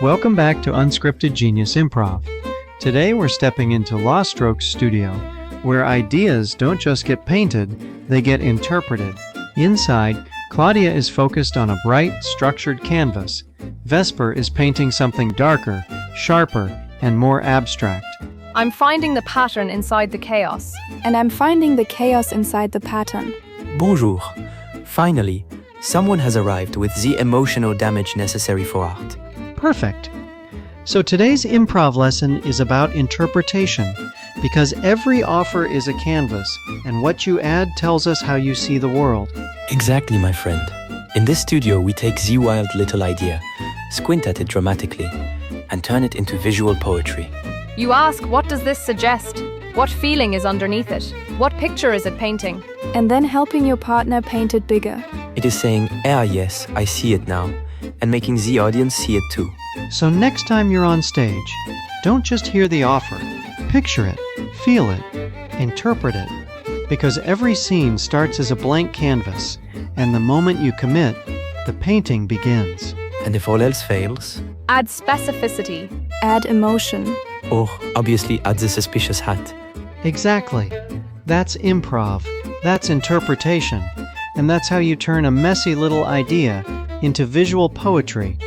Welcome back to Unscripted Genius Improv. Today we're stepping into LaStroke's studio, where ideas don't just get painted, they get interpreted. Inside, Claudia is focused on a bright, structured canvas. Vesper is painting something darker, sharper, and more abstract. I'm finding the pattern inside the chaos. And I'm finding the chaos inside the pattern. Bonjour. Finally, someone has arrived with the emotional damage necessary for art. Perfect. So today's improv lesson is about interpretation, because every offer is a canvas, and what you add tells us how you see the world. Exactly, my friend. In this studio, we take the wild little idea, squint at it dramatically, and turn it into visual poetry. You ask, what does this suggest? What feeling is underneath it? What picture is it painting? And then helping your partner paint it bigger. It is saying, yes, I see it now, and making the audience see it too. So next time you're on stage, don't just hear the offer. Picture it, feel it, interpret it. Because every scene starts as a blank canvas, and the moment you commit, the painting begins. And if all else fails? Add specificity. Add emotion. Or, obviously, add the suspicious hat. Exactly. That's improv. That's interpretation. And that's how you turn a messy little idea into visual poetry